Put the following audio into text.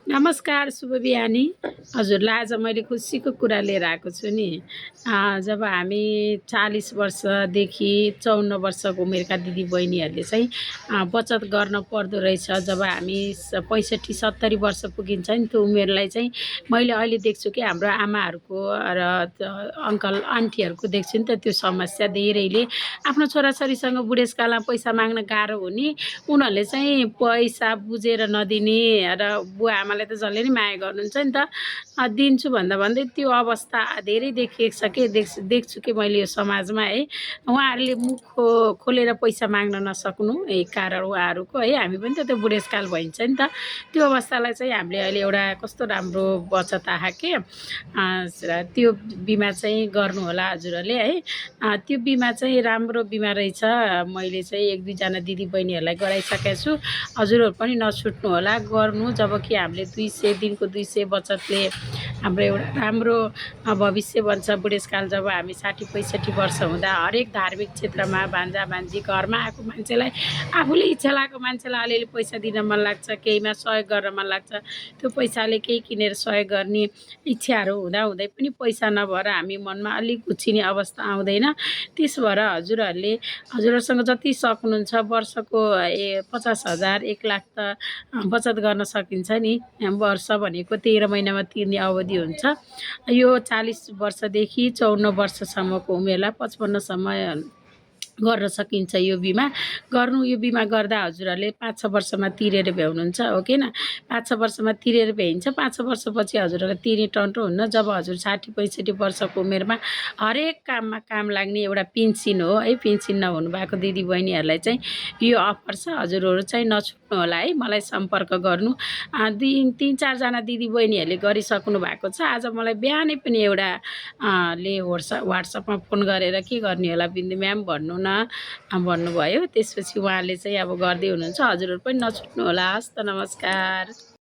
नमस्कार, शुभ बिहानी। हजुरलाई आज मैले खुसीको कुरा लिएर आएको छु नि। जब हामी 40 वर्षदेखि 54 वर्षको उमेरका दिदीबहिनीहरूले चाहिँ बचत गर्न पर्दो रहेछ। जब हामी 65-70 वर्ष पुगिन्छ नि, त्यो उमेरलाई चाहिँ मैले अहिले देख्छु कि हाम्रो आमाहरूको र अङ्कल आन्टीहरूको देख्छु नि त, त्यो समस्या धेरैले आफ्नो छोराछोरीसँग बुढेसकालमा पैसा माग्न गाह्रो हुने, उनीहरूले चाहिँ पैसा बुझेर नदिने र बुवा आमालाई त जसले नि माया गर्नुहुन्छ नि त, दिन्छु भन्दा भन्दै त्यो अवस्था धेरै देखिएको छ कि देख्छु कि मैले यो समाजमा है। उहाँहरूले मुख खोलेर पैसा माग्न नसक्नु एक कारण उहाँहरूको है। हामी पनि त त्यो बुढेसकाल भइन्छ नि त, त्यो अवस्थालाई चाहिँ हामीले अहिले एउटा कस्तो राम्रो बचत आहा के त्यो बिमा चाहिँ गर्नुहोला हजुरहरूले है। त्यो बिमा चाहिँ राम्रो बिमा रहेछ। मैले चाहिँ 1-2 जना दिदीबहिनीहरूलाई गराइसकेको छु। हजुरहरू पनि नछुट्नु होला, गर्नु। जबकि हामीले 200 दिनको 200 बचतले हाम्रो एउटा राम्रो भविष्य बन्छ। बुढेसकाल जब हामी 60-65 वर्ष हुँदा हरेक धार्मिक क्षेत्रमा भान्जा भान्जी घरमा आएको मान्छेलाई, आफूले इच्छा लागेको मान्छेलाई अलिअलि पैसा दिन मन लाग्छ, केहीमा सहयोग गर्न मन लाग्छ। त्यो पैसाले केही किनेर सहयोग गर्ने इच्छाहरू हुँदा पनि पैसा नभएर हामी मनमा अलिक गुच्छिने अवस्था आउँदैन। त्यस भएर हजुरहरूसँग जति सक्नुहुन्छ वर्षको 50,000 1 लाख त बचत गर्न सकिन्छ नि। वर्ष भनेको 13 महिनामा तिर्ने अवधि हुन्छ। यो 40 वर्षदेखि 54 वर्षसम्मको उमेरलाई 55सम्म गर्न सकिन्छ यो बिमा। यो बिमा गर्दा हजुरहरूले 5-6 वर्षमा तिरेर भ्याउनुहुन्छ, हो कि न। 5-6 वर्षमा तिरेर भ्याइन्छ। 5-6 वर्षपछि हजुरहरूलाई तिर्ने टन्टो हुन्न। जब हजुर 60-65 वर्षको उमेरमा हरेक काममा काम लाग्ने एउटा पेन्सन हो है। पेन्सन नहुनु भएको दिदीबहिनीहरूलाई चाहिँ यो अफर छ। हजुरहरू चाहिँ नछुट्नु होला है, मलाई सम्पर्क गर्नु। 3-4 जना दिदीबहिनीहरूले गरिसक्नु भएको छ। आज मलाई बिहानै पनि एउटा ले व्हाट्सएपमा फोन गरेर के गर्ने होला बिन्दु म्याम भन्नुभयो। त्यसपछि उहाँले चाहिँ अब गर्दै हुनुहुन्छ। हजुरहरू पनि नछुट्नु होला। हस् त, नमस्कार।